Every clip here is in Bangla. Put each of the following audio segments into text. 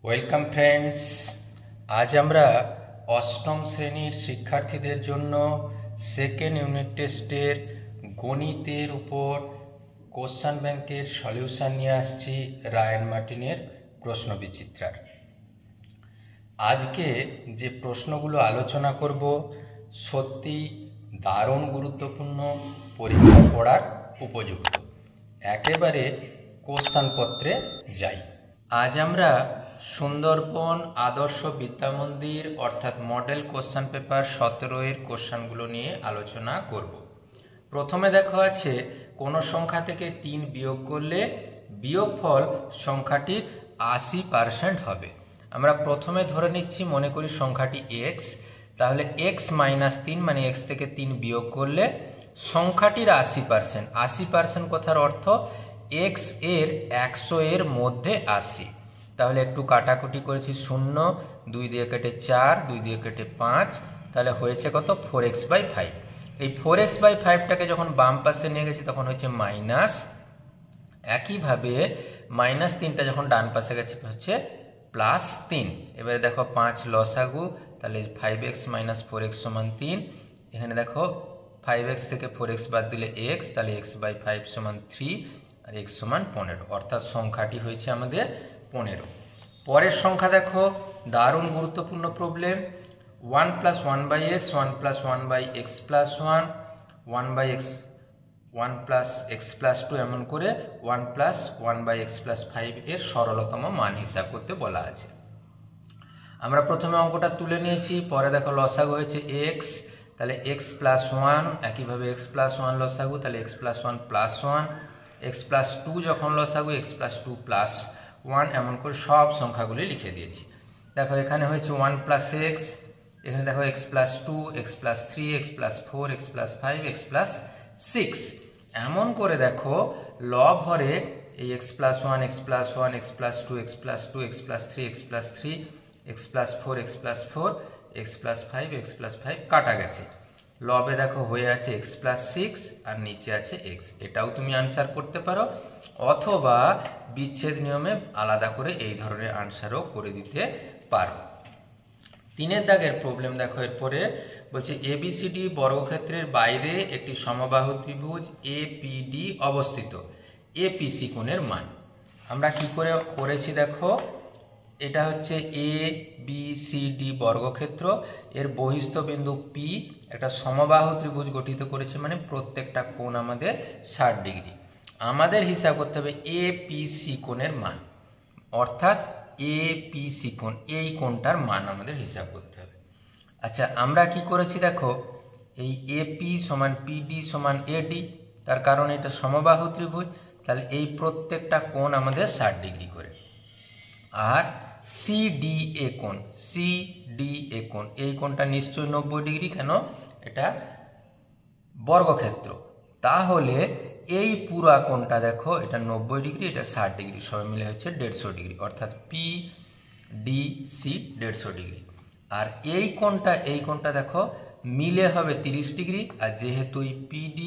ওয়েলকাম ফ্রেন্ডস, আজ আমরা অষ্টম শ্রেণীর শিক্ষার্থীদের জন্য সেকেন্ড ইউনিট টেস্টের গণিতের উপর কোশ্চেন ব্যাংকের সলিউশন নিয়ে আসছি রায়ান মার্টিনের প্রশ্ন বিচিত্রার। আজকে যে প্রশ্নগুলো আলোচনা করব সত্যি দারুণ গুরুত্বপূর্ণ, পরীক্ষা পড়ার উপযুক্ত। একেবারে কোশ্চেন পত্রে যাই। আজ আমরা সুন্দরবন আদর্শ বিদ্যামন্দির অর্থাৎ মডেল কোশ্চেন পেপার 17 কোশ্চেনগুলো নিয়ে আলোচনা করব। প্রথমে দেখো আছে কোনো সংখ্যা থেকে 3 বিয়োগ করলে বিয়োগফল সংখ্যাটির 80% হবে। আমরা প্রথমে ধরে নিচ্ছি, মনে করি সংখ্যাটি x, তাহলে x - 3 মানে x থেকে 3 বিয়োগ করলে সংখ্যাটির 80%। 80% কথার অর্থ x এর 100 এর মধ্যে 80। তাহলে একটু কাটাকুটি করেছি, 0 2 দিয়ে কেটে 4, 2 দিয়ে কেটে 5, তাহলে হয়েছে কত 4x/5। এই 4x/5টাকে যখন বাম পাশে নিয়ে গেছি তখন হচ্ছে মাইনাস। একইভাবে -3টা যখন ডান পাশে গেছে হচ্ছে +3। এবারে দেখো 5 লসাগু, তাহলে 5x - 4x = 3। এখানে দেখো 5x থেকে 4x বাদ দিলে x, তাহলে x/5 = 3 আর x = 15, অর্থাৎ সংখ্যাটি হয়েছে আমাদের 15। পরের সংখ্যা দেখো, দারুণ গুরুত্বপূর্ণ problem. 1 + 1/x, 1 + 1/x + 1, 1/x 1 + x + 2, এমন করে 1 + 1/x + 5 এর সরলতম মান হিসাব করতে বলা আছে। আমরা প্রথমে অঙ্কটা তুলে নিয়েছি, পরে দেখো লসাগু হয়েছে x, তাহলে x + 1, একইভাবে x + 1 লসাগু, তাহলে x + 1 + 1, x + 2 যখন লসাগু x + 2 + 1, এমন করে সব সংখ্যাগুলি লিখে দিয়েছি। দেখো এখানে হয়েছে 1 + x, এখানে দেখো x + 2, x + 3, x + 4, x + 5, x + 6, এমন করে দেখো লব হরে এই x + 1, x + 1, x + 2, x + 2, x + 3, x + 3, x + 4, x + 4, x + 5, x + 5 কাটা গেছে। লবে দেখো হয়ে আছে x + 6 আর নিচে আছে x। এটাও তুমি আনসার করতে পারো, অথবা বিচ্ছেদ নিয়মে আলাদা করে এই ধরনের আনসারও করে দিতে পারো। 3 দাগের প্রবলেম দেখো। এরপরে বলছে ABCD বর্গক্ষেত্রের বাইরে একটি সমবাহু ত্রিভুজ APD অবস্থিত, APC কোণের মান। আমরা কি করে করেছি দেখো, এটা হচ্ছে ABCD বর্গক্ষেত্র, এর বহিস্থ বিন্দু P একটা সমবাহু ত্রিভুজ গঠিত করেছে, মানে প্রত্যেকটা কোণ আমাদের 60 ডিগ্রি। আমাদের হিসাব করতে হবে APC কোণের মান, অর্থাৎ APC কোণ, এই কোণটার মান আমাদের হিসাব করতে হবে। আচ্ছা, আমরা কি করেছি দেখো, এই AP = PD = AD, তার কারণ এটা সমবাহু ত্রিভুজ, তাহলে এই প্রত্যেকটা কোণ আমাদের 60 ডিগ্রি করে। আর CDA কোণ, CDA কোণ, এই কোণটা নিশ্চয়ই 90 ডিগ্রি, কেন এটা বর্গক্ষেত্র। তাহলে এই পুরা কোণটা দেখো, এটা 90 ডিগ্রি, এটা 60 ডিগ্রি, সবাই মিলে হচ্ছে 150 ডিগ্রি, অর্থাৎ PDC 150 ডিগ্রি। আর এই কোণটা দেখো মিলে হবে 30 ডিগ্রি, আর যেহেতু এই PD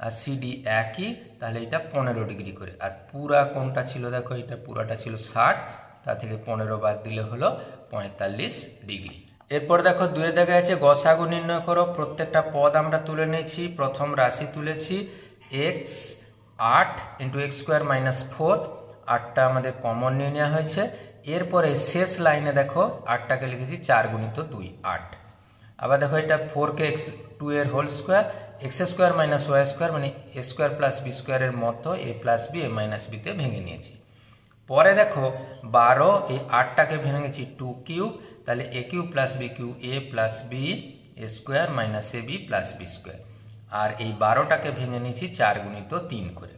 আর CD একই, তাহলে এটা 15 ডিগ্রি করে। আর পুরা কোণটা ছিল দেখো, এটা পুরাটা ছিল 60, তা থেকে 15 বাদ দিলে হলো 45 ডিগ্রি। এরপর দেখো 2 দাগে আছে গসাগু নির্ণয় করো। প্রত্যেকটা পদ আমরা তুলে নিয়েছি। প্রথম রাশি তুলেছি x 8 × x² - 4, 8টা আমাদের কমন নিয়ে নেওয়া হয়েছে। এরপরে শেষ লাইনে দেখো 8টাকে লিখেছি 4 × 2 8। আবার দেখো এটা 4কে 2 এর হোল স্কোয়ার, x² - y² মানে a² + b² এর মতো a + b a - b তে ভেঙে নিয়েছি। পরে দেখো 12, এই 8টাকে ভেঙেছি 2 কিউব, তাহলে a³ + b³ a + b a² - ab + b²। আর এই 12টাকে ভেঙে নিয়েছি 4 × 3 করে।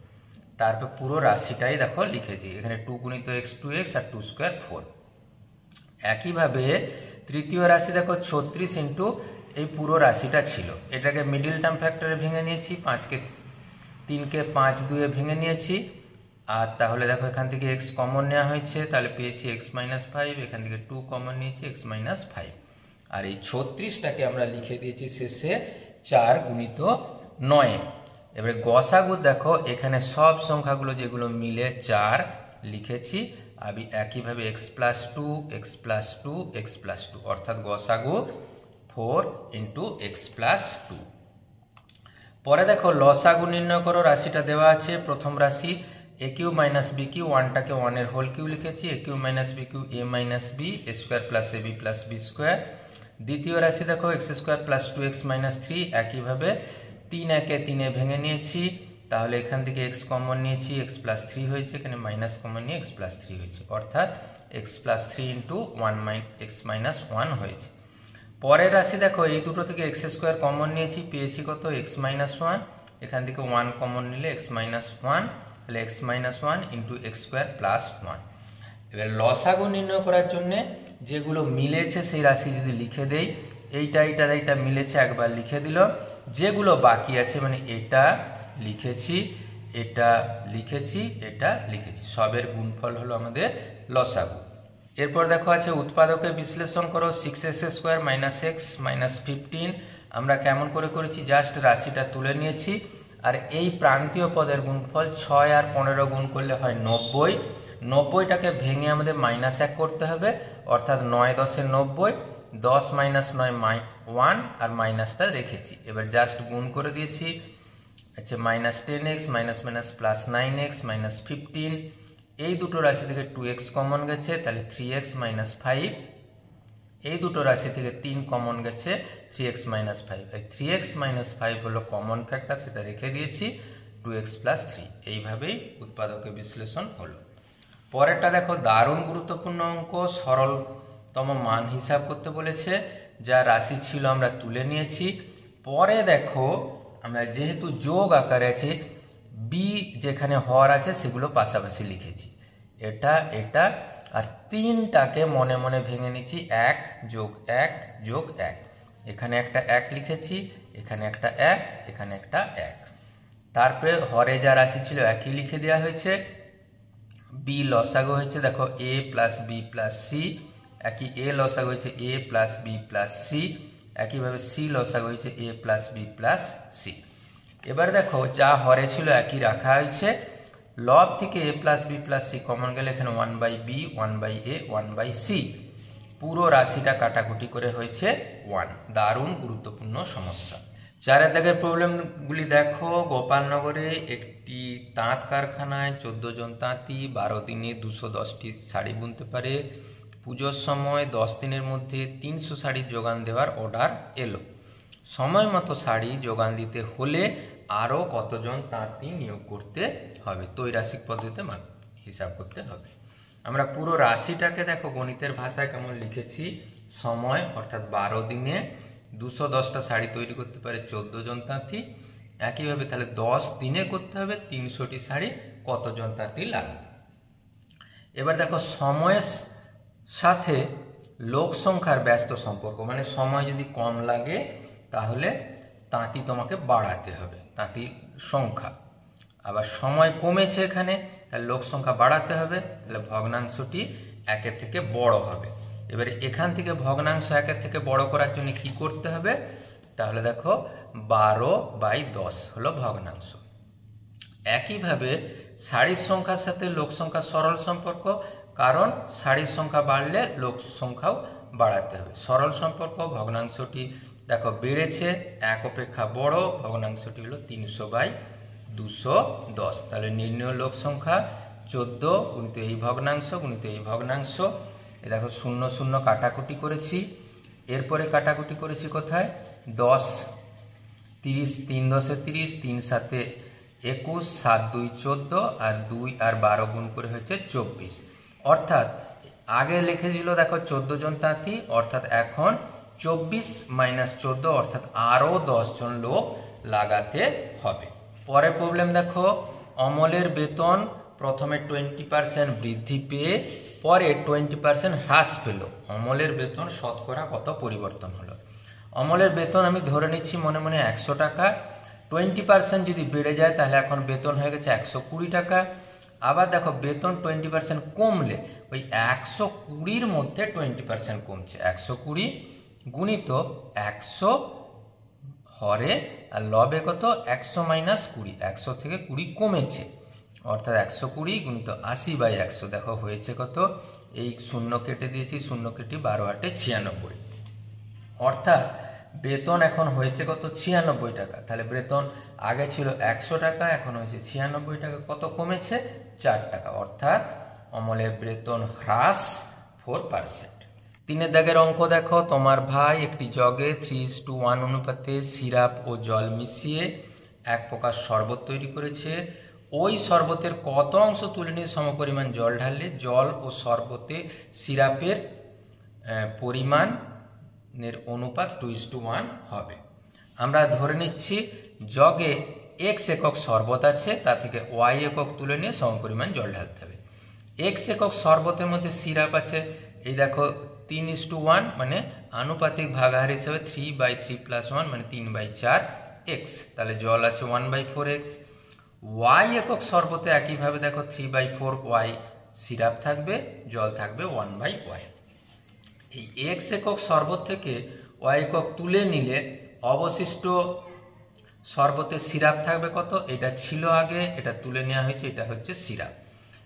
তারপর পুরো রাশিটাই দেখো লিখেছি, এখানে 2 × x 2x আর 2² 4। একইভাবে তৃতীয় রাশি দেখো 36 × এই পুরো রাশিটা ছিল, এটাকে মিডিল টার্ম ফ্যাক্টরে ভেঙে নিয়েছি, 3কে 5 2 ভেঙে নিয়েছি। আর তাহলে দেখো এখান থেকে x কমন নেওয়া হয়েছে, তাহলে পেয়েছি x - 5, এখান থেকে 2 কমন নিয়েছি x - 5। আর এই 36টাকে আমরা লিখে দিয়েছি শেষে 4 × 9। এবারে গসাগু দেখো, এখানে সব সংখ্যাগুলো যেগুলো মিলে 4 লিখেছি, একইভাবে x plus two x plus two x plus two, অর্থাৎ গসাগু 4 ইন্টু এক্স প্লাস টু। পরে দেখো লসাগু নির্ণয় করো, রাশিটা দেওয়া আছে। প্রথম রাশি A Q minus B Q, ওয়ানটাকে ওয়ানের হোল কিউ লিখেছি, A Q minus B Q A minus B square plus A B plus B square. দ্বিতীয় রাশি দেখো x square plus two x minus three, একইভাবে 3 একে 3 ভেঙে নিয়েছি, তাহলে এখান থেকে এক্স কমন নিয়েছি, এক্স প্লাস থ্রি হয়েছে, এখানে মাইনাস কমন নিয়ে এক্স প্লাস থ্রি হয়েছে, অর্থাৎ x plus three into x minus one হয়েছে। পরের রাশি দেখো এই দুটো থেকে এক্স স্কোয়ার কমন নিয়েছি, পেয়েছি কত এক্স মাইনাস ওয়ান, এখান থেকে ওয়ান কমন নিলে এক্স মাইনাস ওয়ান, তাহলে x minus one into x square plus one. এবার লসাগু নির্ণয় করার জন্য যেগুলো মিলেছে সেই রাশি যদি লিখে দেই, এইটা মিলেছে একবার লিখে দিল, যেগুলো বাকি আছে মানে এটা লিখেছি, এটা লিখেছি, এটা লিখেছি, সবের গুণফল হলো আমাদের লসাগু। এরপর দেখো আছে উৎপাদকে বিশ্লেষণ করো, 6x square minus x minus 15। আমরা কেমন করে করেছি, জাস্ট রাশিটা তুলে নিয়েছি, আর এই প্রান্তীয় পদের গুণফল 6 আর 15 গুণ করলে হয় 90। 90টাকে ভেঙে আমাদের মাইনাস 1 করতে হবে, অর্থাৎ 9 10 90, 10 মাইনাস 9 1 আর মাইনাসটা রেখেছি। এবার জাস্ট গুণ করে দিয়েছি, আচ্ছা minus 10x minus minus plus 9x minus 15। এই দুটো রাশি থেকে 2x কমন গেছে, তাহলে 3x মাইনাস 5। এই দুটো রাশি থেকে 3 কমন গেছে, 3x মাইনাস 5। এই 3x মাইনাস 5 হলো কমন ফ্যাক্টর, সেটা রেখে দিয়েছি, 2x প্লাস 3। এইভাবেই উৎপাদকে বিশ্লেষণ হলো। পরেরটা দেখো দারুণ গুরুত্বপূর্ণ অঙ্ক, সরলতম মান হিসাব করতে বলেছে, যা রাশি ছিল আমরা তুলে নিয়েছি। পরে দেখো আমরা যেহেতু যোগ আকারে আছে, বি যেখানে হর আছে সেগুলো পাশাপাশি লিখেছি, এটা এটা আর 3টাকে মনে মনে ভেঙে নিচ্ছি, 1 যোগ 1 যোগ 1। এখানে একটা 1 লিখেছি, এখানে একটা 1, এখানে একটা 1। তারপরে হরে যা রাশি ছিল একই লিখে দেওয়া হয়েছে। বি লসাগু হয়েছে দেখো এ প্লাস বি প্লাস সি, একই এ লসাগু হয়েছে এ প্লাস বি প্লাস সি, একইভাবে সি লসাগু হয়েছে এ প্লাস বি প্লাস সি। এবার দেখো যা হরে ছিল একই রাখা হয়েছে, লব থেকে A plus B plus C common গেলে এখানে 1/b 1/a 1/c, পুরো রাশিটা কাটাকুটি করে হয়েছে 1। দারুণ গুরুত্বপূর্ণ সমস্যা। 4 দাগের প্রবলেমগুলি দেখো, গোপালনগরে একটি তাঁত কারখানায় 14 জন তাঁতি 12 দিনে 210টি শাড়ি বুনতে পারে। পুজোর সময় 10 দিনের মধ্যে 300 শাড়ির যোগান দেওয়ার অর্ডার এলো। সময় মতো শাড়ি যোগান দিতে হলে আরও কতজন তাঁতি নিয়োগ করতে হবে, ত্রৈরাশিক পদ্ধতিতে হিসাব করতে হবে। আমরা পুরো রাশিটাকে দেখো গণিতের ভাষায় কেমন লিখেছি, সময় অর্থাৎ 12 দিনে 210টা শাড়ি তৈরি করতে পারে 14 জন তাঁতি, একইভাবে তাহলে 10 দিনে করতে হবে 300টি শাড়ি, কতজন তাঁতি লাগবে। এবার দেখো সময়ের সাথে লোক সংখ্যার ব্যস্ত সম্পর্ক, মানে সময় যদি কম লাগে তাহলে তাঁতি তোমাকে বাড়াতে হবে, তাঁতির সংখ্যা। আবার সময় কমেছে এখানে, তাহলে লোক সংখ্যা বাড়াতে হবে, তাহলে ভগ্নাংশটি 1-এর থেকে বড় হবে। এবারে এখান থেকে ভগ্নাংশ 1-এর থেকে বড় করার জন্য কি করতে হবে, তাহলে দেখো 12/10 হলো ভগ্নাংশ। একইভাবে শাড়ির সংখ্যার সাথে লোক সংখ্যার সরল সম্পর্ক, কারণ শাড়ির সংখ্যা বাড়লে লোক সংখ্যাও বাড়াতে হবে। সরল সম্পর্ক, ভগ্নাংশটি দেখো বেড়েছে, 1 অপেক্ষা বড়, ভগ্নাংশটি হলো 300/210। তাহলে নির্ণয় লোক সংখ্যা 14 গুণিত এই ভগ্নাংশ গুণিত এই ভগ্নাংশ। দেখো 0 0 কাটাকুটি করেছি, এরপরে কাটাকুটি করেছি কোথায়, 10 30 3 10 30, 3 7 21, 7 2 14 আর 2 আর 12 গুণ করে হয়েছে 24। অর্থাৎ আগে লিখেছিল দেখো 14 জন তাঁতি, অর্থাৎ এখন 24 মাইনাস 14 অর্থাৎ আরও 10 জন লোক লাগাতে হবে। পরের প্রবলেম দেখো, অমলের বেতন প্রথমে 20% বৃদ্ধি পেয়ে পরে 20% হ্রাস পেল, অমলের বেতন শতকরা কত পরিবর্তন হলো। অমলের বেতন আমি ধরে নিচ্ছি মনে মনে 100 টাকা, 20% যদি বেড়ে যায় তাহলে এখন বেতন হয়ে গেছে 120 টাকা। আবার দেখো বেতন 20% কমলে ওই 120-র মধ্যে 20% কমছে, 120 গুণিত 100 হরে আর লবে কত 100 মাইনাস 20, 100 থেকে 20 কমেছে, অর্থাৎ 120 গুণিত 80/100 দেখো হয়েছে কত, এই শূন্য কেটে দিয়েছি, শূন্য কেটে 12 8 96, অর্থাৎ বেতন এখন হয়েছে কত 96 টাকা। তাহলে বেতন আগে ছিল 100 টাকা, এখন হয়েছে 96 টাকা, কত কমেছে 4 টাকা, অর্থাৎ অমলের বেতন হ্রাস 4%। 3 দাগের অঙ্ক দেখো, তোমার ভাই একটি জগে 3:1 অনুপাতে সিরাপ ও জল মিশিয়ে এক প্রকার শরবত তৈরি করেছে। ওই শরবতের কত অংশ তুলে নিয়ে সমপরিমাণ জল ঢাললে জল ও শরবতে সিরাপের পরিমাণের অনুপাত 2:1 হবে। আমরা ধরে নিচ্ছি জগে x একক শরবত আছে, তা থেকে y একক তুলে নিয়ে সমপরিমাণ জল ঢালতে হবে। x একক শরবতের মধ্যে সিরাপ আছে, এই দেখো 3:1, মানে আনুপাতিক ভাগাহার হিসেবে 3/3 + 1 মানে 3/4 x, তাহলে জল আছে 1/4 x। y একক শরবতে একইভাবে দেখো 3/4 y সিরাপ থাকবে, জল থাকবে 1/y। এই x একক শরবত থেকে y একক তুলে নিলে অবশিষ্ট শরবতের সিরাপ থাকবে কত, এটা ছিল আগে, এটা তুলে নেওয়া হয়েছে, এটা হচ্ছে সিরাপ।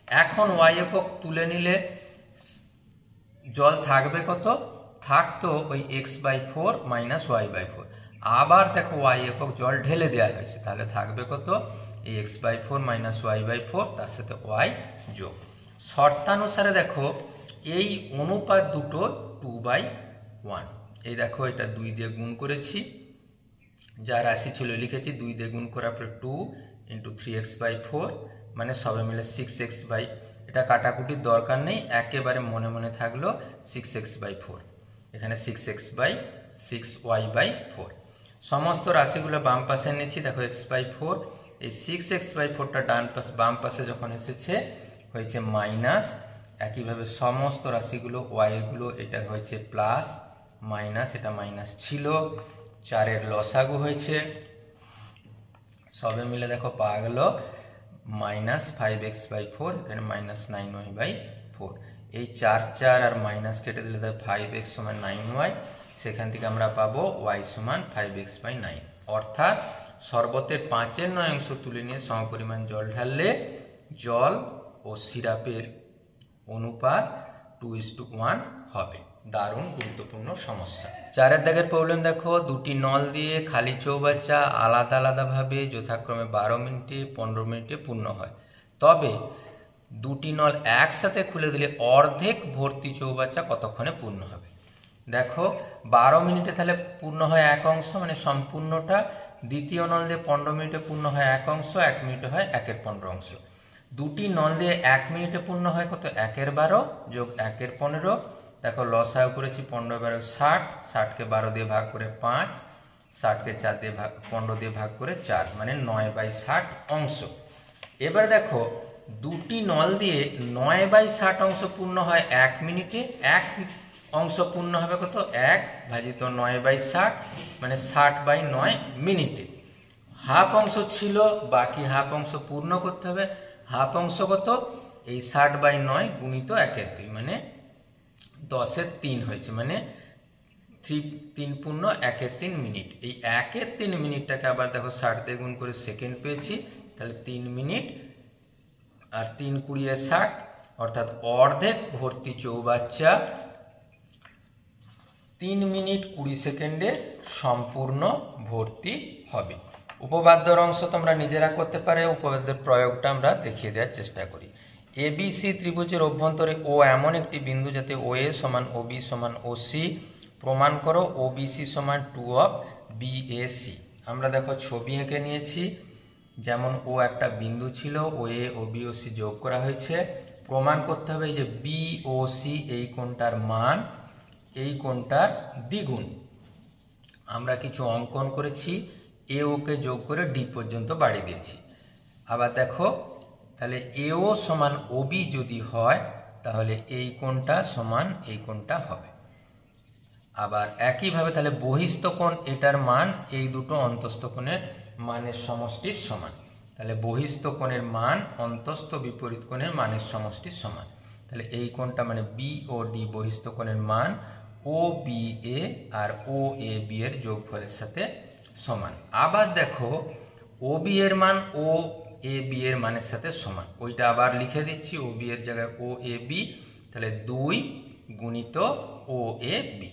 এখন y একক তুলে নিলে জল থাকবে কত, থাকতো ওই x/4 - y/4। আবার দেখো y একক জল ঢেলে দেওয়া হয়েছে, তাহলে থাকবে কত, এই x/4 - y/4, তার সাথে y যোগ। শর্তানুসারে দেখো এই অনুপাত দুটো 2/1। এই দেখো এটা 2 দিয়ে গুণ করেছি, যা রাশি ছিল লিখেছি, 2 দিয়ে গুণ করার পরে 2 × 3x/4 মানে সবে মিলে 6x, এটা কাটাকুটির দরকার নেই, একেবারে মনে মনে থাকলো 6x/4, এখানে 6y/4। সমস্ত রাশিগুলো বাম পাশে নিয়েছি, দেখো x/4, এই 6x/4টা বাম পাশে যখন এসেছে হয়েছে মাইনাস। একইভাবে সমস্ত রাশিগুলো y গুলো, এটা হয়েছে প্লাস, মাইনাস, এটা মাইনাস ছিল, 4-এর লসাগু হয়েছে, সবে মিলে দেখো পাওয়া গেল -5x/4, এখানে -9y/4। এই 4 আর মাইনাস কেটে দিলে 5x = 9y, সেখান থেকে আমরা পাবো y = 5x/9, অর্থাৎ শরবতের 5-এর 9 অংশ তুলে নিয়ে সমপরিমাণ জল ঢাললে জল ও সিরাপের অনুপাত 2:1 হবে। দারুণ গুরুত্বপূর্ণ সমস্যা। 4 দাগের প্রবলেম দেখো, দুটি নল দিয়ে খালি চৌবাচ্চা আলাদা আলাদাভাবে যথাক্রমে 12 মিনিটে 15 মিনিটে পূর্ণ হয়, তবে দুটি নল একসাথে খুলে দিলে অর্ধেক ভর্তি চৌবাচ্চা কতক্ষণে পূর্ণ হবে। দেখো 12 মিনিটে তাহলে পূর্ণ হয় 1 অংশ, মানে সম্পূর্ণটা। দ্বিতীয় নল দিয়ে 15 মিনিটে পূর্ণ হয় 1 অংশ, 1 মিনিটে হয় 1/15 অংশ। দুটি নল দিয়ে 1 মিনিটে পূর্ণ হয় কত, 1/12 যোগ 1/15। দেখো লসাগু করেছি, 15 × 60, 60কে 12 দিয়ে ভাগ করে 5, 60কে 15 দিয়ে ভাগ করে 4, মানে 9/60 অংশ। এবার দেখো দুটি নল দিয়ে 9/60 অংশ পূর্ণ হয় 1 মিনিটে, 1 অংশ পূর্ণ হবে কত, 1/9/60, মানে 60/9 মিনিটে। হাফ অংশ ছিল, বাকি হাফ অংশ পূর্ণ করতে হবে। হাফ অংশ কত, এই 60/9 গুণিত 1/2, মানে 10/3 হয়েছে, মানে 3 পূর্ণ 1/3 মিনিট। এই 1/3 মিনিটটাকে আবার দেখো 60 দিয়ে গুণ করে সেকেন্ড পেয়েছি, তাহলে 3 মিনিট আর 3 × 20 = 60, অর্থাৎ অর্ধেক ভর্তি চৌবাচ্চা 3 মিনিট 20 সেকেন্ডে সম্পূর্ণ ভর্তি হবে। উপপাদ্যর অংশ তোমরা নিজেরা করতে পারে, উপপাদ্যের প্রয়োগটা আমরা দেখিয়ে দেওয়ার চেষ্টা করি। ABC ত্রিভুজের অভ্যন্তরে ও এমন একটি বিন্দু যাতে OA = OB = OC, প্রমাণ করো OBC = 2 of BAC। আমরা দেখো ছবি এঁকে নিয়েছি, যেমন ও একটা বিন্দু ছিল, OA ও BOC যোগ করা হয়েছে। প্রমাণ করতে হবে এই যে BOC এই কোণটার মান এই কোণটার দ্বিগুণ। আমরা কিছু অঙ্কন করেছি, AO কে যোগ করে D পর্যন্ত বাড়িয়ে দিয়েছি। আবার দেখো তাহলে AO = OB যদি হয়, তাহলে এই কোণটা সমান এই কোণটা হবে। আবার একইভাবে তাহলে বহিস্থ কোণ এটার মান এই দুটো অন্তস্থ কোণের মানের সমষ্টির সমান। তাহলে বহিস্থ কোণের মান অন্তস্থ বিপরীত কোণের মানের সমষ্টির সমান। তাহলে এই কোণটা মানে BOD বহিস্থ কোণের মান OBA আর OAB এর যোগফলের সাথে সমান। আবার দেখো OB এর মান এ বি এর মানের সাথে সমান। ওইটা আবার লিখে দিচ্ছি, ও বি এর জায়গায় ও এ বি, তাহলে 2 গুণিত ও এ বি।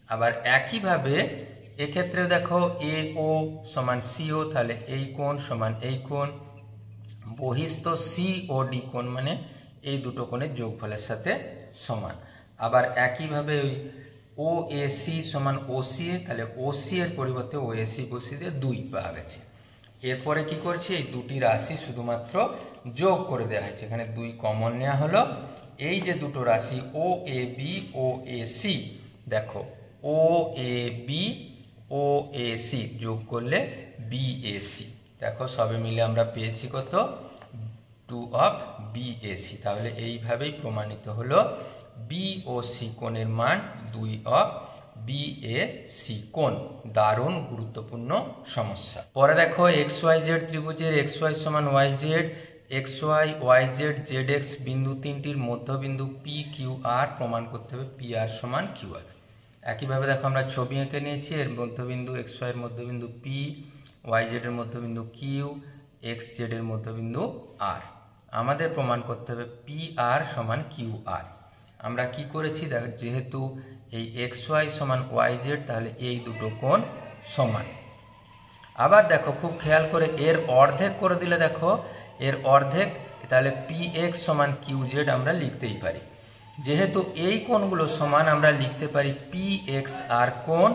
আবার একইভাবে এক্ষেত্রে দেখো এ ও সমান সিও, তাহলে এই কোণ সমান এই কোণ। বহিস্থ সি ও ডি কোণ মানে এই দুটো কোণের যোগফলের সাথে সমান। আবার একইভাবে ওই ও এ সি সমান ও সি এ, তাহলে ও সি এর পরিবর্তে ও এ সি বসিয়ে দিয়ে 2 পাওয়া গেছে। এরপরে কি করছি, এই দুটি রাশি শুধুমাত্র যোগ করে দেওয়া হয়েছে, এখানে 2 কমন নেওয়া হলো। এই যে দুটো রাশি ও A B O A C, দেখো ও A B O A C যোগ করলে বি এ সি, দেখো সবে মিলে আমরা পেয়েছি কত, 2 অফ বি এ সি। তাহলে এইভাবেই প্রমাণিত হলো বি ও সি কোণের মান 2 অফ বি এ সি কোণ। দারুণ গুরুত্বপূর্ণ সমস্যা। পরে দেখো এক্স ওয়াই জেড ত্রিভুজের এক্স ওয়াই সমান Y Z, X Y Y Z Z X বিন্দু তিনটির মধ্যবিন্দু পি কিউ আর প্রমাণ করতে হবে পি আর সমান কিউ আর। একইভাবে দেখো আমরা ছবি এঁকে নিয়েছি, এর মধ্যবিন্দু এক্স ওয়াই এর মধ্যবিন্দু পি, ওয়াই জেড এর মধ্যবিন্দু কিউ, এক্স জেড এর মধ্যবিন্দু আর। আমাদের প্রমাণ করতে হবে পি আর সমান কিউ আর। আমরা কি করেছি দেখ, যেহেতু এই এক্স ওয়াই সমান ওয়াই জেড, তাহলে এই দুটো কোণ সমান। আবার দেখো খুব খেয়াল করে এর অর্ধেক করে দিলে দেখো এর অর্ধেক, তাহলে পি এক্স সমান কিউ জেড আমরা লিখতেই পারি। যেহেতু এই কোণগুলো সমান, আমরা লিখতে পারি পি এক্স আর কোণ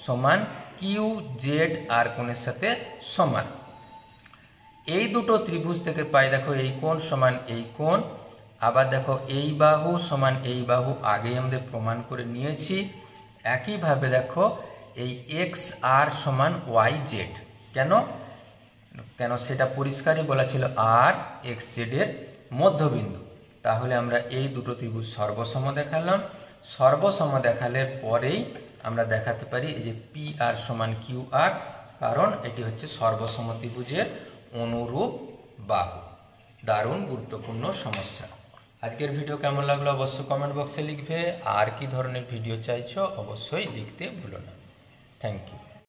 সমান কিউ জেড আর কোণের সাথে সমান। এই দুটো ত্রিভুজ থেকে পাই দেখো এই কোণ সমান এই কোণ। আবার দেখো এই বাহু সমান এই বাহু, আগেই আমাদের প্রমাণ করে নিয়েছি। একইভাবে দেখো এই এক্স আর সমান ওয়াই জেড, কেন কেন সেটা পরিষ্কারই বলা ছিল, আর এক্স জেড এর মধ্যবিন্দু। তাহলে আমরা এই দুটো ত্রিভুজ সর্বসম দেখালাম। সর্বসম দেখালে পরেই আমরা দেখাতে পারি এই যে পি আর সমান কিউ আর, কারণ এটি হচ্ছে সর্বসম ত্রিভুজের অনুরূপ বাহু। দারুণ গুরুত্বপূর্ণ সমস্যা। আজকের ভিডিও কেমন লাগলো অবশ্যই কমেন্ট বক্সে লিখবে। আর কি ধরনের ভিডিও চাইছো অবশ্যই লিখতে ভুলো না। Thank you.